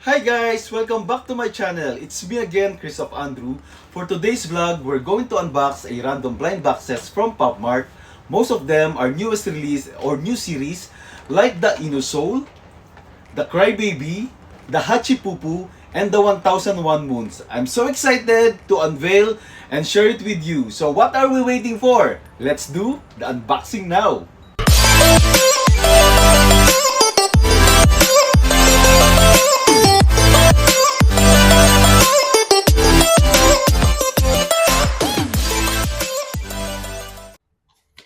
Hi guys! Welcome back to my channel. It's me again, Chris of Andrew. For today's vlog, we're going to unbox a random blind boxes from Pop Mart. Most of them are newest release or new series like the Inusoul, the Crybaby, the Hachipupu, and the 1001 Moons. I'm so excited to unveil and share it with you. So what are we waiting for? Let's do the unboxing now!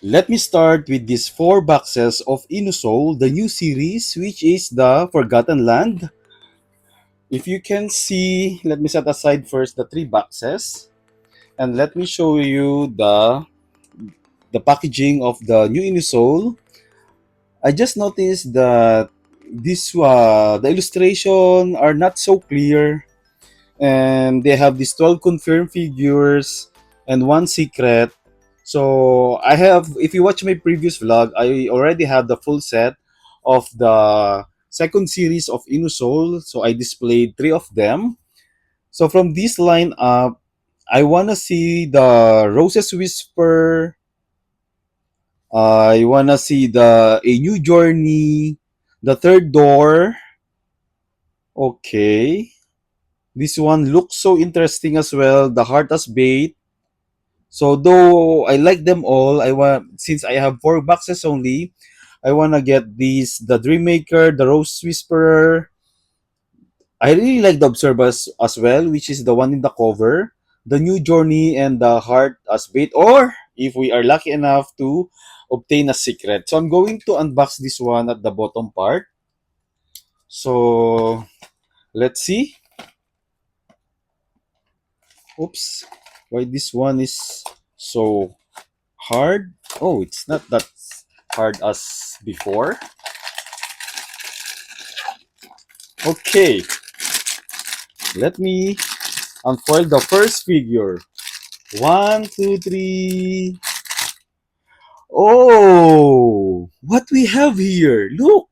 Let me start with these four boxes of Inusoul, the new series, which is the Forgotten Land. If you can see, let me set aside first the three boxes, and let me show you the packaging of the new Inusoul. I just noticed that the illustration are not so clear, and they have these 12 confirmed figures and one secret. So I have, if you watch my previous vlog, I already have the full set of the second series of Inusoul. So I displayed three of them. So from this lineup, I wanna see the Roses Whisper. I wanna see the A New Journey, the Third Door. Okay, this one looks so interesting as well. The Heart as Bait. So though I like them all, I want since I have four boxes only, I wanna get these the Dreammaker, the Rose Whisperer. I really like the Observers as well, which is the one in the cover, the New Journey, and the Heart as Bait. Or if we are lucky enough to obtain a secret. So I'm going to unbox this one at the bottom part. So let's see. Oops, why this one is so hard? Oh, it's not that hard as before. Okay, let me unfold the first figure. One, two, three. Oh, what we have here? Look,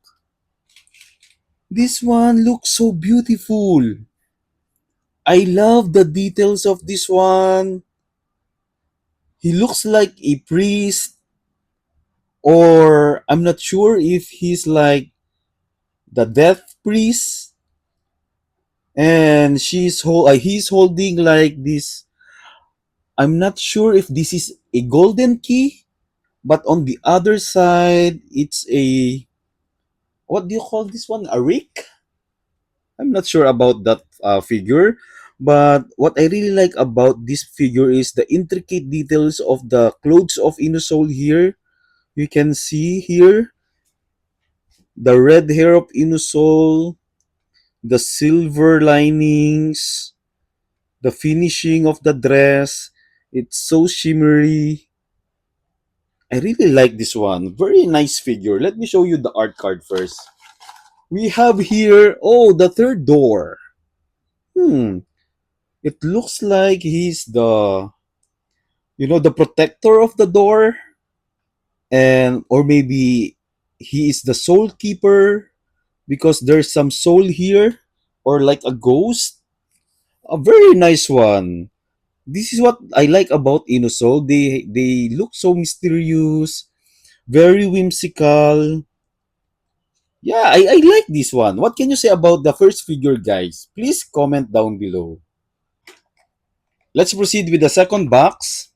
this one looks so beautiful. I love the details of this one. He looks like a priest, or I'm not sure if he's like the death priest, and he's holding like this. I'm not sure if this is a golden key, but on the other side, it's a, what do you call this one? A rick? I'm not sure about that figure. But what I really like about this figure is the intricate details of the clothes of Inusoul here. You can see here the red hair of Inusoul, the silver linings, the finishing of the dress. It's so shimmery. I really like this one. Very nice figure. Let me show you the art card first. We have here, oh, the third door. Hmm. It looks like he's the protector of the door, and or maybe he is the soul keeper because there's some soul here, or like a ghost. A very nice one. This is what I like about Inusoul. They look so mysterious, very whimsical. Yeah, I like this one. What can you say about the first figure, guys? Please comment down below. Let's proceed with the second box.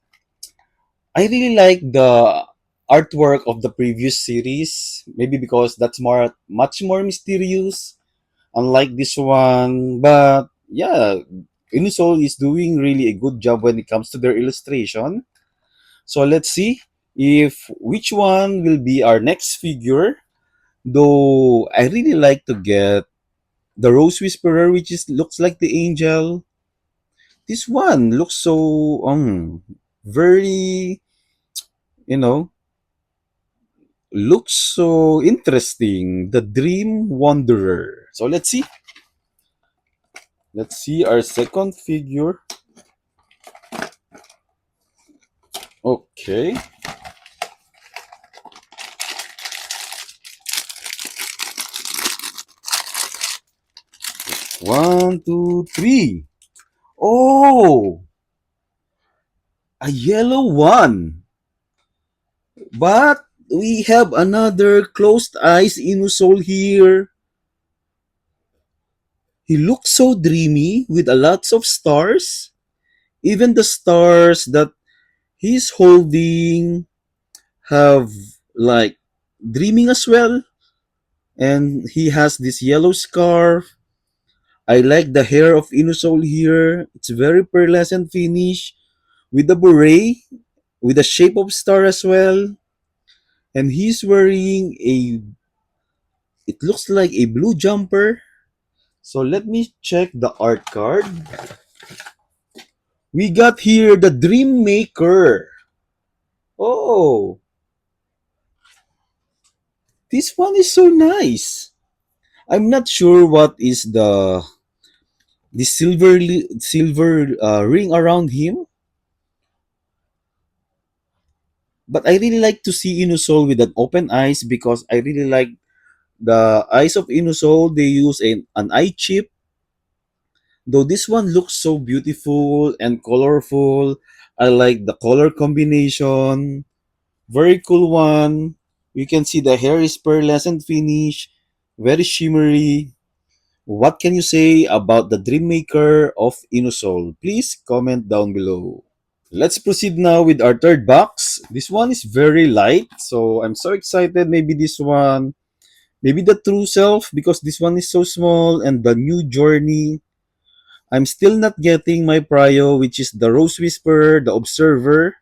I really like the artwork of the previous series. Maybe because that's much more mysterious, unlike this one. But yeah, Inusoul is doing really a good job when it comes to their illustration. So let's see if which one will be our next figure. Though I really like to get the Rose Whisperer, which is looks like the angel. This one looks so very, you know looks so interesting. The Dream Wanderer. So let's see our second figure. Okay, One, two, three. Oh, a yellow one. But we have another closed eyes Inusoul here. He looks so dreamy with a lots of stars. Even the stars that he's holding have like dreaming as well. And he has this yellow scarf. I like the hair of Inusoul here. It's very pearlescent finish with the beret, with the shape of star as well. And he's wearing a, it looks like a blue jumper. So let me check the art card. We got here the Dream Maker. Oh, this one is so nice. I'm not sure what is the silver ring around him, but I really like to see Inusoul with an open eyes because I really like the eyes of Inusoul. They use an eye chip. Though this one looks so beautiful and colorful, I like the color combination. Very cool one. You can see the hair is pearlescent finish, very shimmery. What can you say about the Dream Maker of Inusoul? Please comment down below. Let's proceed now with our third box. This one is very light, so I'm so excited. Maybe this one, maybe the true self because this one is so small and the new journey. I'm still not getting my prio, which is the Rose Whisperer, the Observer,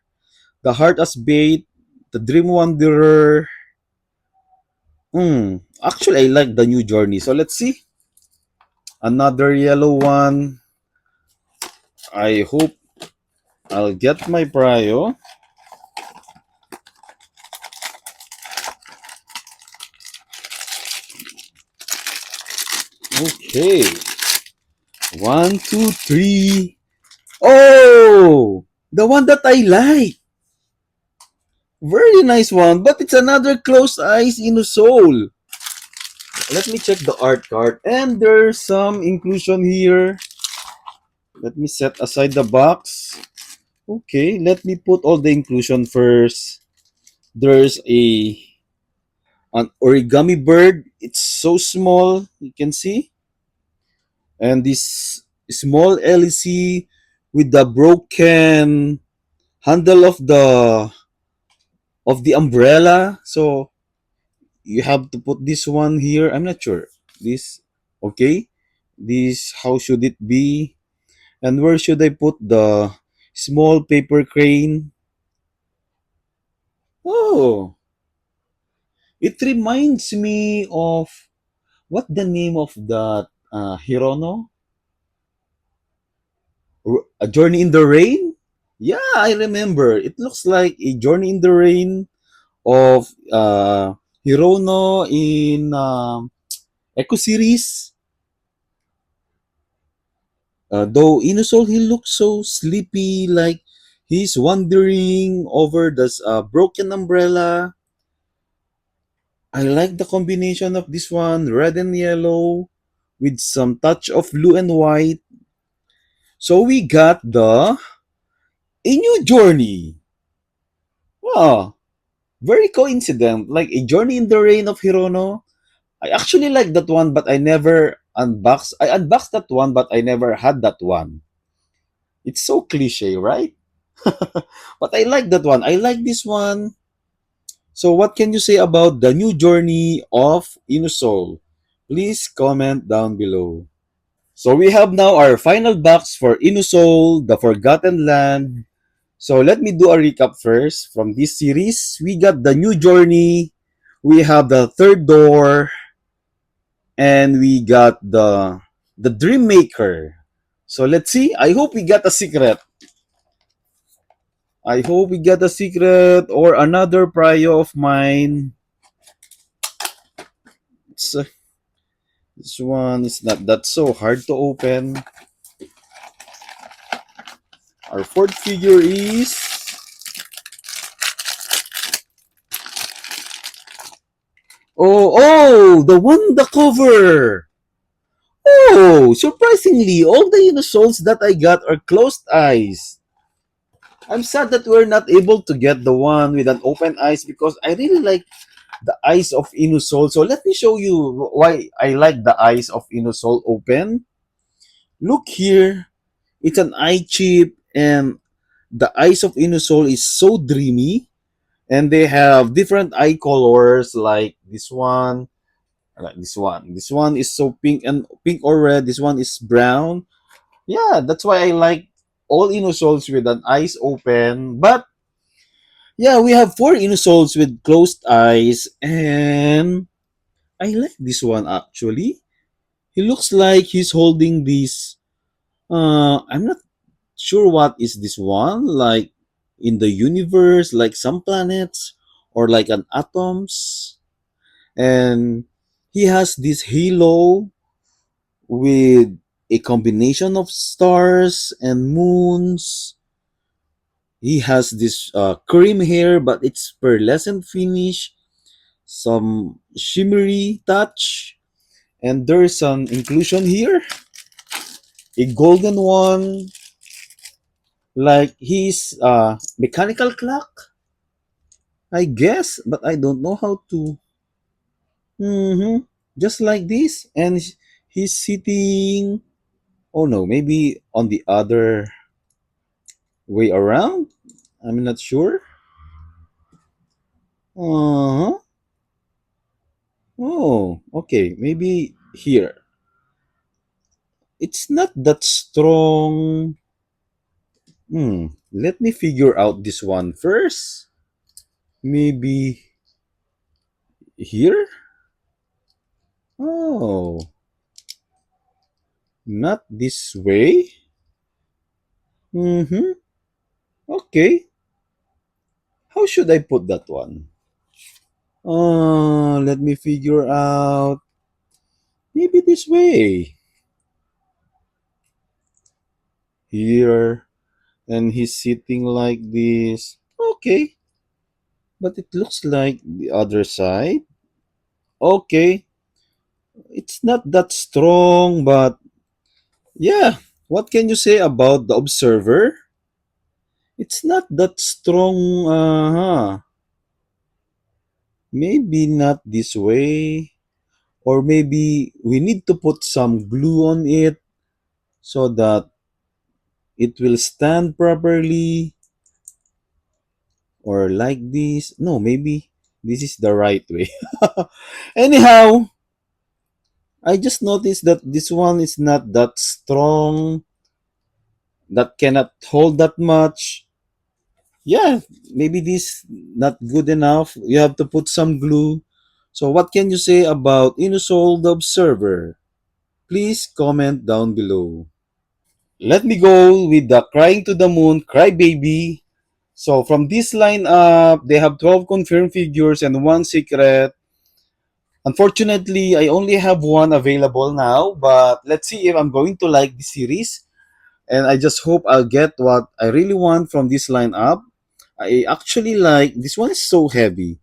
the Heart as Bait, the Dream Wanderer. Actually, I like the new journey. So let's see. Another yellow one. I hope I'll get my prio. Okay. One, two, three. Oh! The one that I like. Very nice one. But it's another closed eyes Inusoul. Let me check the art card. And there's some inclusion here. Let me set aside the box. Okay, let me put all the inclusion first. There's an origami bird. It's so small, you can see. And this small LEC with the broken handle of the umbrella. So you have to put this one here. I'm not sure. This okay. This how should it be? And where should I put the small paper crane? Oh, it reminds me of what the name of that Hirono? A Journey in the Rain? Yeah, I remember. It looks like a Journey in the Rain of Hirono in Echo series. Though Inusoul, he looks so sleepy, like he's wandering over this broken umbrella. I like the combination of this one, red and yellow, with some touch of blue and white. So we got a new journey. Wow, very coincident. Like a journey in the rain of Hirono. I actually like that one, but I never unboxed. I unboxed that one, but I never had that one. It's so cliche, right? But I like that one. I like this one. So what can you say about the new journey of Inusoul? Please comment down below. So we have now our final box for Inusoul, The Forgotten Land. So let me do a recap first from this series. We got the new journey, we have the third door, and we got the Dream Maker. So let's see. I hope we got a secret. I hope we got a secret or another prio of mine. It's, this one is not that so hard to open. Our fourth figure is oh, the one the cover. Oh, surprisingly, all the Unisols that I got are closed eyes. I'm sad that we're not able to get the one with an open eyes because I really like the eyes of Inusol. So let me show you why I like the eyes of Inusol open. Look here, it's an eye chip and the eyes of Inusol is so dreamy and they have different eye colors like this one, like this one. This one is so pink and pink or red. This one is brown. Yeah, that's why I like all Inusols with an eyes open. But yeah, we have four Inusols with closed eyes, and I like this one actually. He looks like he's holding this. I'm not sure what is this one like in the universe, like some planets or like an atoms, and he has this halo with a combination of stars and moons. He has this cream hair, but it's pearlescent finish, some shimmery touch, and there's an inclusion here, a golden one, like his mechanical clock, I guess, but I don't know how to. Just like this, and he's sitting. Oh no, maybe on the other way around. I'm not sure. Uh huh. Oh, okay. Maybe here. It's not that strong. Let me figure out this one first. Maybe here? Oh, not this way. Mm-hmm. Okay. How should I put that one? Let me figure out. Maybe this way. Here. And he's sitting like this. Okay. But it looks like the other side. Okay. It's not that strong, but yeah. What can you say about the observer? It's not that strong. Maybe not this way. Or maybe we need to put some glue on it so that it will stand properly. Or like this. No, maybe this is the right way. Anyhow, I just noticed that this one is not that strong, that cannot hold that much. Yeah, maybe this not good enough. You have to put some glue. So what can you say about Inusol the Observer? Please comment down below. Let me go with the Crying to the Moon Crybaby. So from this lineup, they have 12 confirmed figures and one secret. Unfortunately, I only have one available now, but let's see if I'm going to like the series. And I just hope I'll get what I really want from this lineup. I actually like this one is so heavy.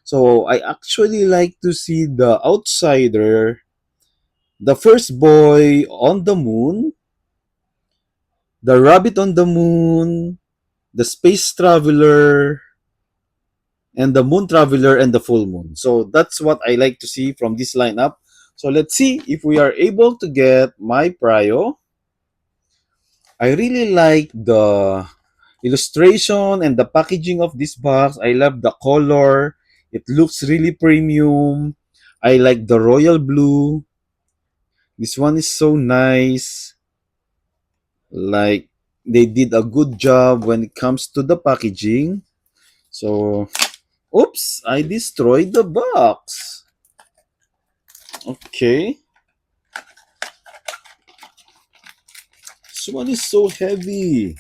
So I actually like to see the outsider, the first boy on the moon, the rabbit on the moon, the space traveler, and the moon traveler and the full moon. So that's what I like to see from this lineup. So let's see if we are able to get my prio. I really like the illustration and the packaging of this box. I love the color. It looks really premium. I like the royal blue. This one is so nice. Like they did a good job when it comes to the packaging. So, oops, I destroyed the box. Okay. This one is so heavy.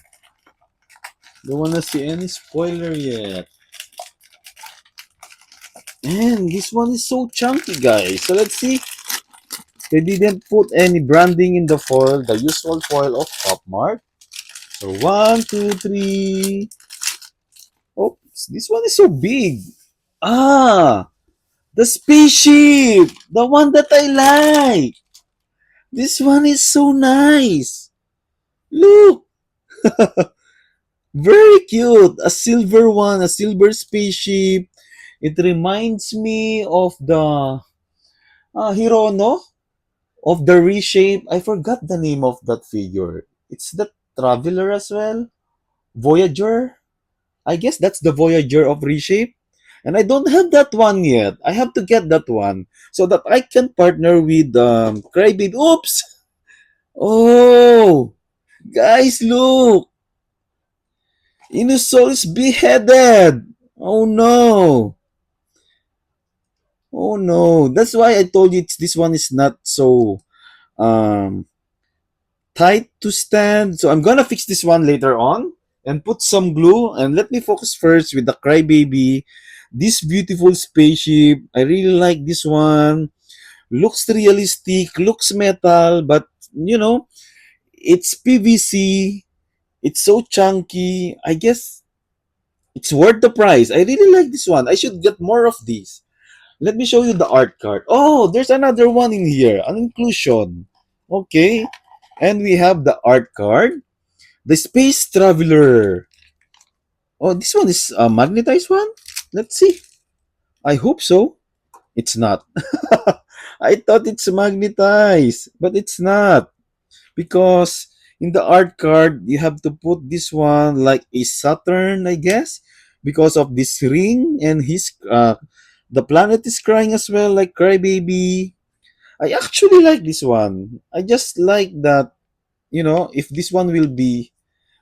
Don't wanna see any spoiler yet. And this one is so chunky, guys. So let's see. They didn't put any branding in the foil, the usual foil of Pop Mart. So one, two, three. Oh, this one is so big. Ah, the spaceship, the one that I like. This one is so nice. Look, very cute. A silver one, a silver spaceship. It reminds me of the Hirono of the reshape. I forgot the name of that figure. It's the Traveler as well. Voyager. I guess that's the Voyager of reshape. And I don't have that one yet. I have to get that one so that I can partner with Crybaby. Oops! Oh, guys, look! Inusol is beheaded. Oh no! Oh no! That's why I told you this one is not so um tight to stand. So I'm gonna fix this one later on and put some glue. And let me focus first with the Crybaby. This beautiful spaceship. I really like this one. Looks realistic, looks metal, but you know, it's PVC. It's so chunky. I guess it's worth the price. I really like this one. I should get more of these. Let me show you the art card. Oh, there's another one in here. An inclusion. Okay. And we have the art card. The Space Traveler. Oh, this one is a magnetized one? Let's see. I hope so. It's not. I thought it's magnetized, but it's not. Because in the art card, you have to put this one like a Saturn, I guess, because of this ring and his the planet is crying as well, like Crybaby. I actually like this one. I just like that, if this one will be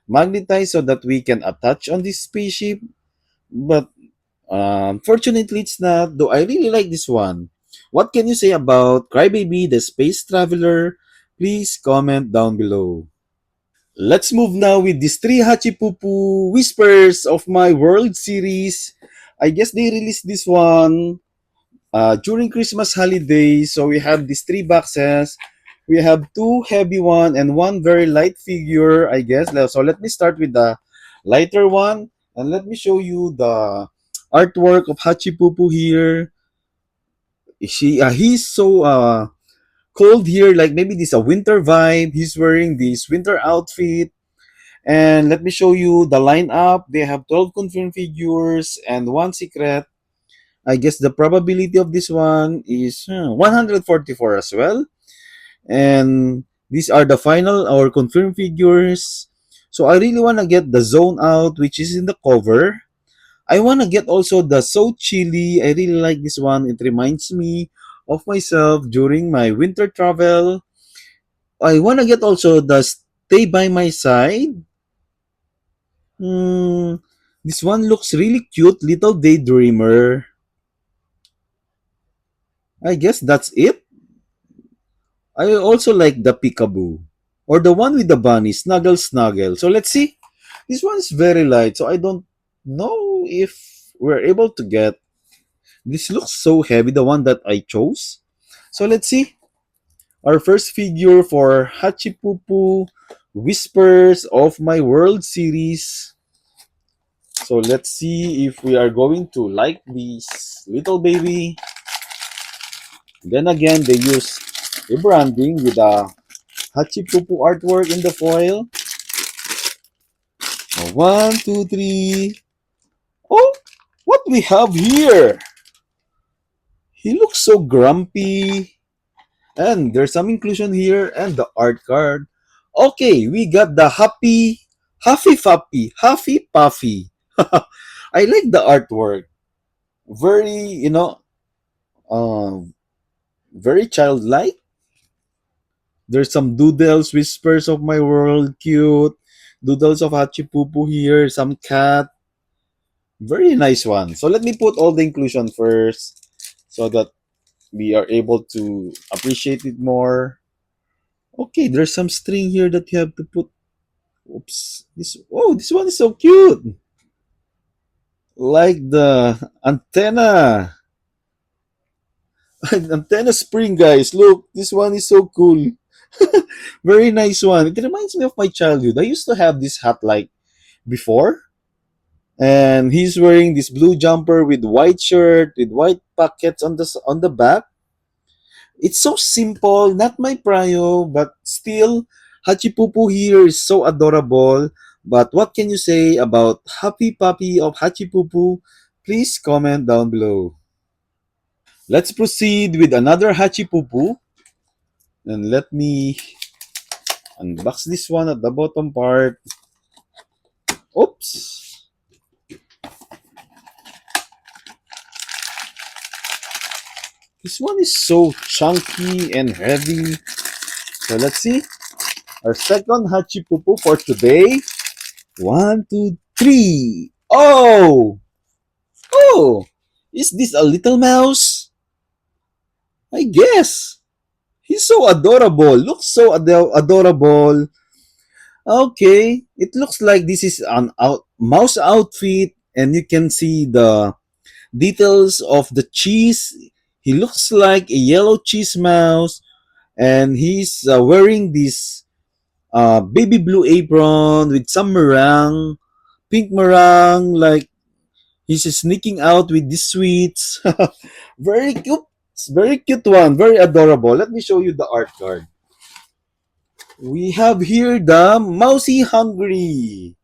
magnetized so that we can attach on this spaceship. But fortunately, it's not. Though I really like this one. What can you say about Crybaby, the space traveler? Please comment down below. Let's move now with these three Hachipupu Whispers of My World series. I guess they released this one during Christmas holidays. So we have these three boxes. We have two heavy one and one very light figure, I guess. So let me start with the lighter one and let me show you the artwork of Hachipupu here. He's so cold here, like maybe this a winter vibe. He's wearing this winter outfit. And let me show you the lineup. They have 12 confirmed figures and one secret. I guess the probability of this one is 144 as well. And these are the final or confirmed figures. So I really want to get the zone out, which is in the cover. I want to get also the So Chilly. I really like this one. It reminds me of myself during my winter travel. I want to get also the Stay by My Side. Hmm, this one looks really cute, Little Daydreamer. I guess that's it. I also like the Peekaboo. Or the one with the bunny, Snuggle Snuggle. So let's see. This one is very light, so I don't know if we're able to get. This looks so heavy, the one that I chose. So let's see. Our first figure for Hachipupu Whispers of My World series. So let's see if we are going to like this little baby. Then again, they use a branding with a Hachipupu artwork in the foil. One, two, three. Oh, what we have here? He looks so grumpy. And there's some inclusion here and the art card. Okay, we got the Huffy Puffy. I like the artwork. Very, um, very childlike. There's some doodles, whispers of my world, cute. Doodles of Hachipupu here, some cat. Very nice one. So let me put all the inclusion first so that we are able to appreciate it more. Okay, there's some string here that you have to put. Oops. This one is so cute. Like the antenna. Antenna spring, guys. Look, this one is so cool. Very nice one. It reminds me of my childhood. I used to have this hat like before. And he's wearing this blue jumper with white shirt with white pockets on the back. It's so simple, not my prio, but still, Hachipupu here is so adorable. But what can you say about Happy Puppy of Hachipupu? Please comment down below. Let's proceed with another Hachipupu. And let me unbox this one at the bottom part. Oops. This one is so chunky and heavy. So let's see. Our second Hachipupu for today. One, two, three. Oh! Oh! Is this a little mouse? I guess. He's so adorable. Looks so adorable. Okay. It looks like this is an mouse outfit, and you can see the details of the cheese. He looks like a yellow cheese mouse, and he's wearing this baby blue apron with some meringue, pink meringue, like he's sneaking out with these sweets. Very cute. It's very cute one. Very adorable. Let me show you the art card. We have here the Mousy Hungry.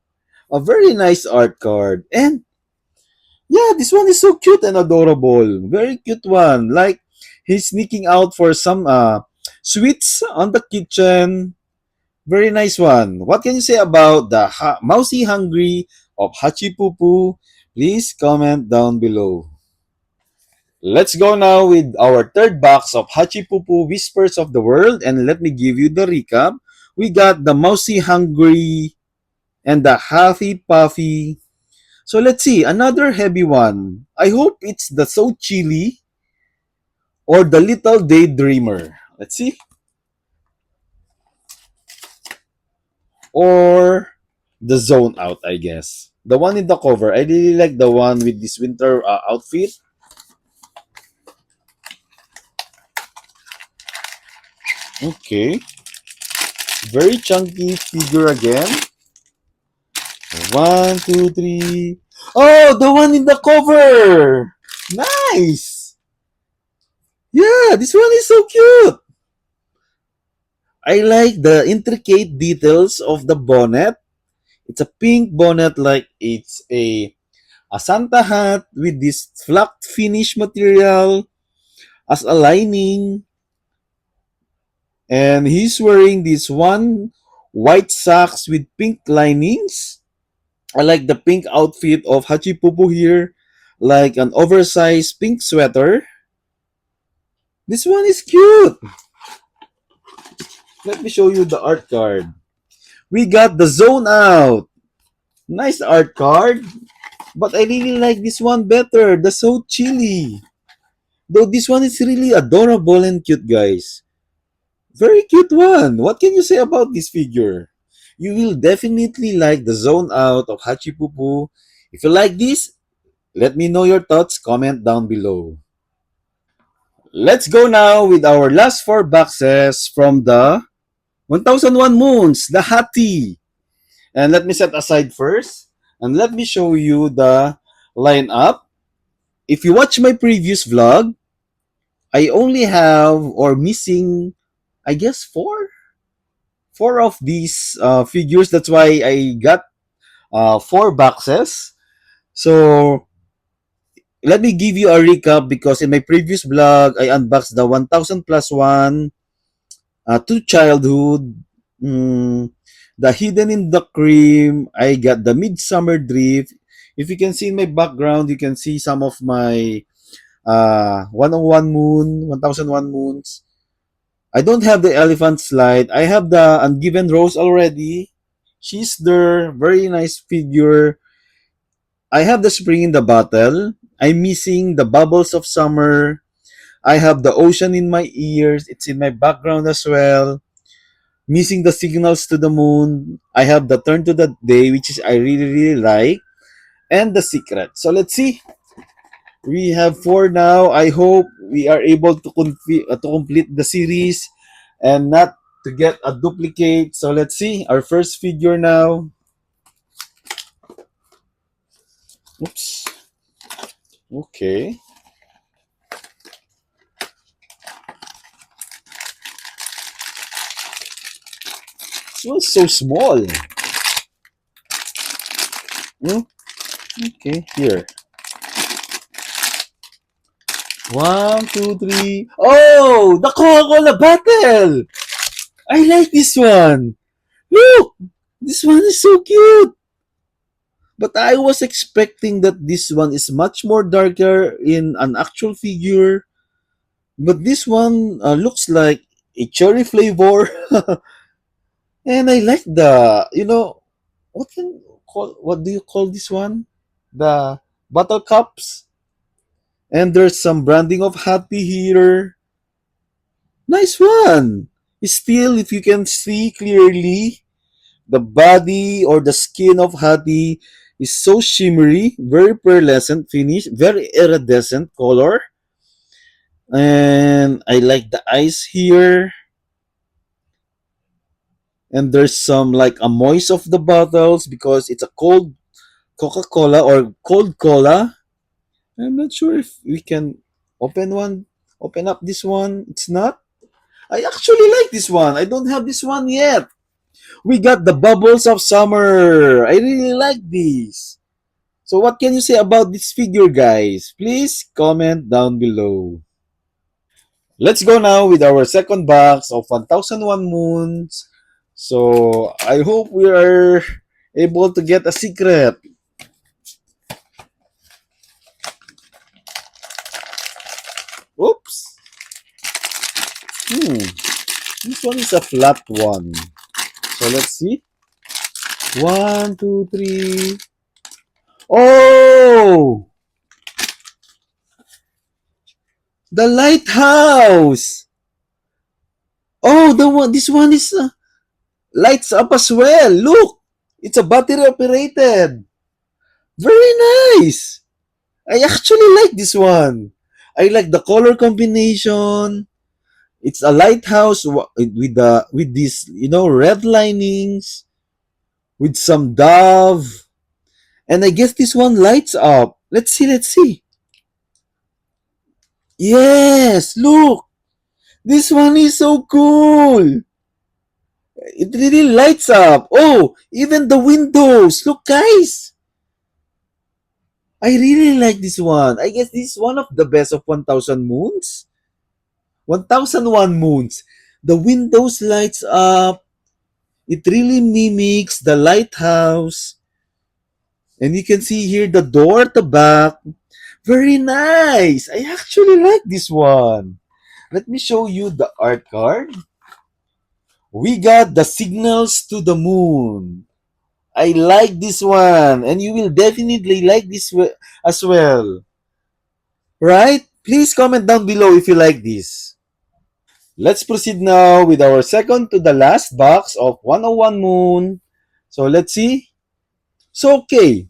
A very nice art card. And yeah, this one is so cute and adorable. Very cute one. Like he's sneaking out for some sweets on the kitchen. Very nice one. What can you say about the Mousy Hungry of Hachipupu? Please comment down below. Let's go now with our third box of Hachipupu Whispers of the World, and let me give you the recap. We got the Mousy Hungry and the Happy Puffy. So let's see, another heavy one. I hope it's the So Chili or the Little Daydreamer. Let's see. Or the Zone Out, I guess. The one in the cover. I really like the one with this winter outfit. Okay. Very chunky figure again. One, two, three. Oh, the one in the cover. Nice. Yeah, this one is so cute. I like the intricate details of the bonnet. It's a pink bonnet, like it's a Santa hat with this flat finish material as a lining. And he's wearing this one white socks with pink linings. I like the pink outfit of Hachipupu here, like an oversized pink sweater. This one is cute. Let me show you the art card. We got the Zone Out. Nice art card. But I really like this one better. The So Chilly. Though this one is really adorable and cute, guys. Very cute one. What can you say about this figure? You will definitely like the Zone Out of Hachipupu. If you like this, let me know your thoughts. Comment down below. Let's go now with our last four boxes from the 1001 Moons, the Hati. And let me set aside first. And let me show you the lineup. If you watch my previous vlog, I only have or missing, I guess, four of these figures. That's why I got four boxes. So let me give you a recap because in my previous vlog, I unboxed the 1000 plus one to childhood. Mm, the hidden in the cream. I got the midsummer drift. If you can see in my background, you can see some of my 101 moon, 1001 moons. I don't have the elephant slide. I have the ungiven rose already. She's there. Very nice figure. I have the spring in the bottle. I'm missing the bubbles of summer. I have the ocean in my ears. It's in my background as well. Missing the signals to the moon. I have the turn to the day, which is I really, really like. And the secret. So let's see. We have four now. I hope we are able to, to complete the series and not to get a duplicate. So let's see. Our first figure now. Oops. Okay. This one's so small. Hmm? Okay, here. One, two, three. Oh, the Coca-Cola bottle. I like this one. Look, this one is so cute. But I was expecting that this one is much more darker in an actual figure. But this one looks like a cherry flavor. And I like what do you call this one? The bottle cups. And there's some branding of Happy here. Nice one. Still, if you can see clearly, the body or the skin of Happy is so shimmery, very pearlescent finish, very iridescent color. And I like the eyes here. And there's some like a moist of the bottles because it's a cold Coca-Cola or cold cola. I'm not sure if we can open up this one. It's not. I actually like this one. I don't have this one yet. We got the bubbles of summer. I really like this. So what can you say about this figure, guys? Please comment down below. Let's go now with our second box of 1001 Moons. So I hope we are able to get a secret. Oops. This one is a flat one. So let's see. One, two, three. Oh! The lighthouse! Oh, this one is lights up as well. Look! It's a battery operated. Very nice! I actually like this one. I like the color combination. It's a lighthouse with these red linings with some dove, and I guess this one lights up. Let's see. Yes, look, this one is so cool. It really lights up. Oh, even the windows. Look, guys. I really like this one. I guess this is one of the best of 1000 Moons. 1001 Moons. The windows lights up. It really mimics the lighthouse. And you can see here the door at the back. Very nice. I actually like this one. Let me show you the art card. We got the signals to the moon. I like this one. And you will definitely like this as well. Right? Please comment down below if you like this. Let's proceed now with our second to the last box of 101 Moon. So let's see. So okay,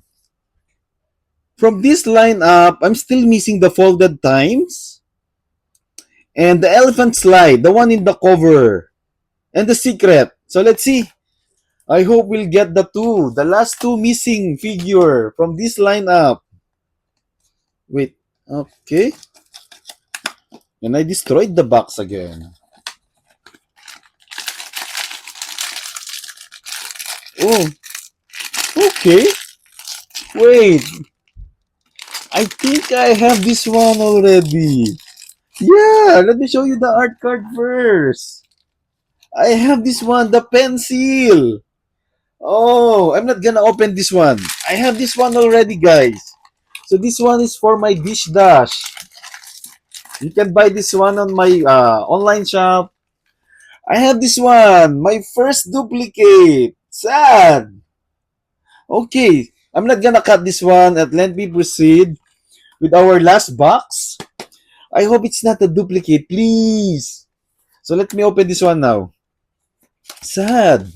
from this lineup, I'm still missing the folded times and the elephant slide, the one in the cover, and the secret. So let's see. I hope we'll get the last two missing figure from this lineup. Wait, okay. And I destroyed the box again. Oh, okay. Wait, I think I have this one already. Yeah, let me show you the art card first. I have this one, the pencil. Oh, I'm not gonna open this one. I have this one already, guys. So this one is for my dish dash. You can buy this one on my online shop. I have this one, my first duplicate. Sad. Okay, I'm not gonna cut this one and let me proceed with our last box. I hope it's not a duplicate, please. So let me open this one now. Sad.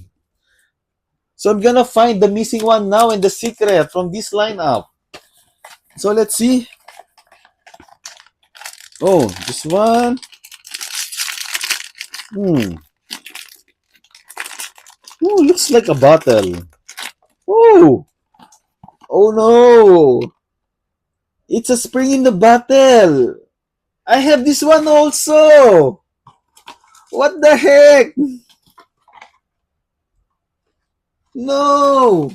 So I'm gonna find the missing one now and the secret from this lineup. So let's see. Oh, this one. Oh, looks like a bottle. Oh, oh no. It's a spring in the bottle. I have this one also. What the heck? No!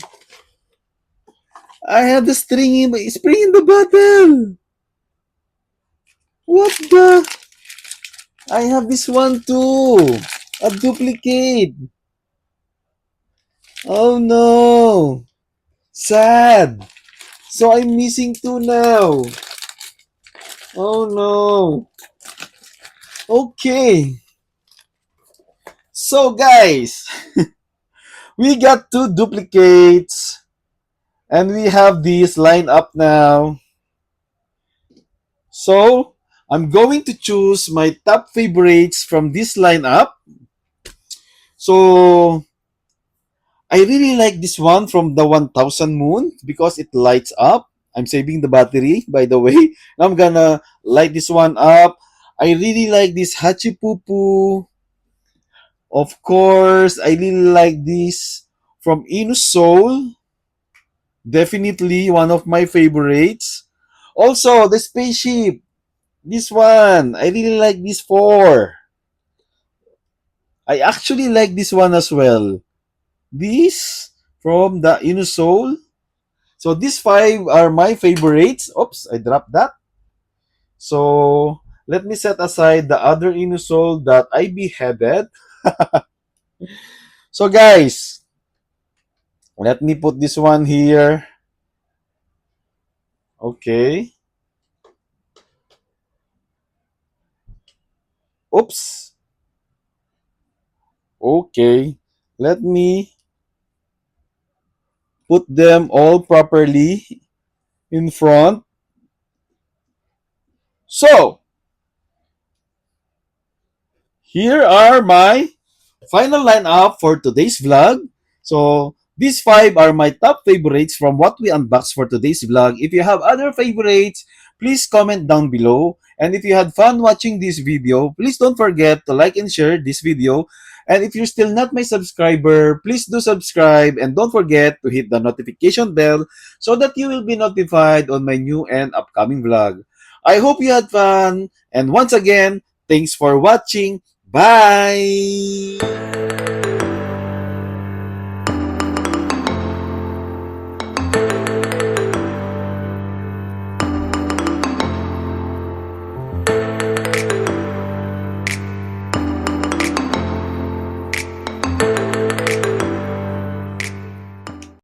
I have the spring in the bottle. What the? I have this one too. A duplicate. Oh no. Sad. So I'm missing two now. Oh no. Okay. So guys, we got two duplicates and we have these lined up now. So I'm going to choose my top favorites from this lineup. So I really like this one from the 1000 Moon because it lights up. I'm saving the battery, by the way. I'm gonna light this one up. I really like this Hachipupu. Of course, I really like this from Inusol. Definitely one of my favorites. Also, the spaceship. This one. I really like this four. I actually like this one as well. This from the Inusol. So these five are my favorites. Oops, I dropped that. So let me set aside the other Inusol that I beheaded. So guys, let me put this one here. Okay. Oops. Okay. Let me put them all properly in front. So, here are my final lineup for today's vlog. So, these five are my top favorites from what we unboxed for today's vlog. If you have other favorites, please comment down below. And if you had fun watching this video, please don't forget to like and share this video. And if you're still not my subscriber, please do subscribe and don't forget to hit the notification bell so that you will be notified on my new and upcoming vlog. I hope you had fun. And once again, thanks for watching. Bye!